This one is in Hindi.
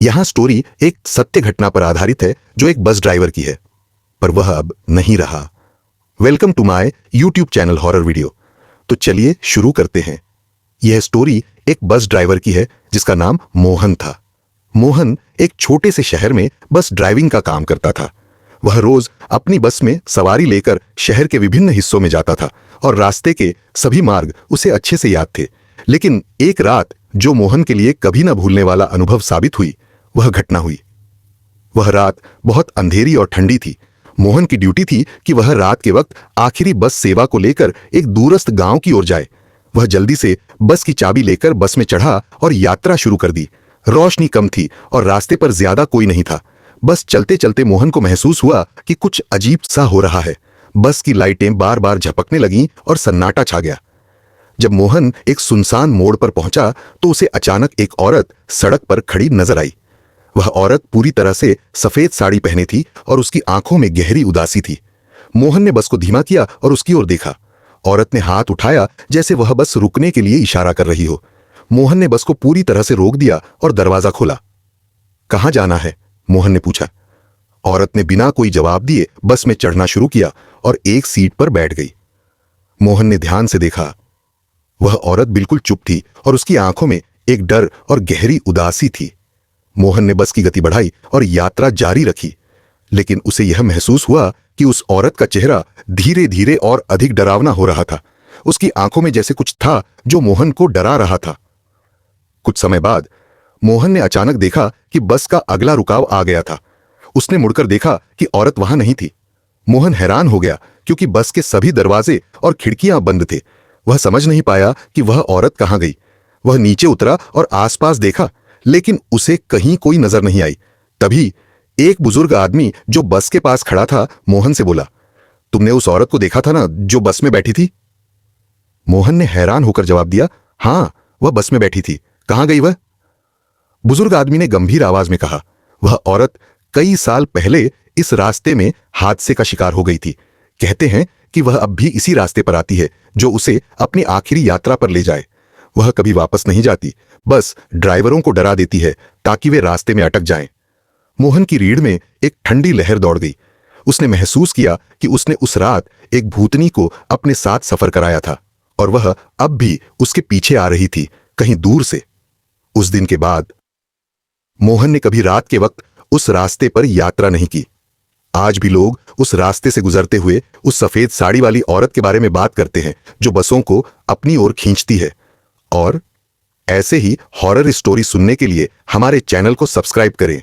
यहाँ स्टोरी एक सत्य घटना पर आधारित है जो एक बस ड्राइवर की है, पर वह अब नहीं रहा। Welcome to my YouTube channel horror video. तो चलिए शुरू करते हैं। यह स्टोरी एक बस ड्राइवर की है जिसका नाम मोहन था। मोहन एक छोटे से शहर में बस ड्राइविंग का काम करता था। वह रोज अपनी बस में सवारी लेकर शहर के विभिन्न हिस्सों में जाता था और रास्ते के सभी मार्ग उसे अच्छे से याद थे। लेकिन एक रात जो मोहन के लिए कभी न भूलने वाला अनुभव साबित हुई, वह घटना हुई। वह रात बहुत अंधेरी और ठंडी थी। मोहन की ड्यूटी थी कि वह रात के वक्त आखिरी बस सेवा को लेकर एक दूरस्थ गांव की ओर जाए। वह जल्दी से बस की चाबी लेकर बस में चढ़ा और यात्रा शुरू कर दी। रोशनी कम थी और रास्ते पर ज्यादा कोई नहीं था। बस चलते चलते मोहन को महसूस हुआ कि कुछ अजीब सा हो रहा है। बस की लाइटें बार बार झपकने लगीं और सन्नाटा छा गया। जब मोहन एक सुनसान मोड़ पर पहुंचा तो उसे अचानक एक औरत सड़क पर खड़ी नजर आई। वह औरत पूरी तरह से सफेद साड़ी पहने थी और उसकी आंखों में गहरी उदासी थी। मोहन ने बस को धीमा किया और उसकी ओर देखा। औरत ने हाथ उठाया जैसे वह बस रुकने के लिए इशारा कर रही हो। मोहन ने बस को पूरी तरह से रोक दिया और दरवाजा खोला। कहां जाना है? मोहन ने पूछा। औरत ने बिना कोई जवाब दिए बस में चढ़ना शुरू किया और एक सीट पर बैठ गई। मोहन ने ध्यान से देखा। वह औरत बिल्कुल चुप थी और उसकी आंखों में एक डर और गहरी उदासी थी। मोहन ने बस की गति बढ़ाई और यात्रा जारी रखी, लेकिन उसे यह महसूस हुआ कि उस औरत का चेहरा धीरे धीरे और अधिक डरावना हो रहा था। उसकी आंखों में जैसे कुछ था जो मोहन को डरा रहा था। कुछ समय बाद मोहन ने अचानक देखा कि बस का अगला रुकाव आ गया था। उसने मुड़कर देखा कि औरत वहां नहीं थी। मोहन हैरान हो गया क्योंकि बस के सभी दरवाजे और खिड़कियां बंद थे। वह समझ नहीं पाया कि वह औरत कहां गई। वह नीचे उतरा और आसपास देखा, लेकिन उसे कहीं कोई नजर नहीं आई। तभी एक बुजुर्ग आदमी जो बस के पास खड़ा था मोहन से बोला, तुमने उस औरत को देखा था ना जो बस में बैठी थी? मोहन ने हैरान होकर जवाब दिया, हाँ, वह बस में बैठी थी। कहां गई वह? बुजुर्ग आदमी ने गंभीर आवाज में कहा, वह औरत कई साल पहले इस रास्ते में हादसे का शिकार हो गई थी। कहते हैं कि वह अब भी इसी रास्ते पर आती है जो उसे अपनी आखिरी यात्रा पर ले जाए। वह कभी वापस नहीं जाती, बस ड्राइवरों को डरा देती है ताकि वे रास्ते में अटक जाएं। मोहन की रीढ़ में एक ठंडी लहर दौड़ गई। उसने महसूस किया कि उसने उस रात एक भूतनी को अपने साथ सफर कराया था और वह अब भी उसके पीछे आ रही थी, कहीं दूर से। उस दिन के बाद मोहन ने कभी रात के वक्त उस रास्ते पर यात्रा नहीं की। आज भी लोग उस रास्ते से गुजरते हुए उस सफेद साड़ी वाली औरत के बारे में बात करते हैं जो बसों को अपनी ओर खींचती है। और ऐसे ही हॉरर स्टोरी सुनने के लिए हमारे चैनल को सब्सक्राइब करें।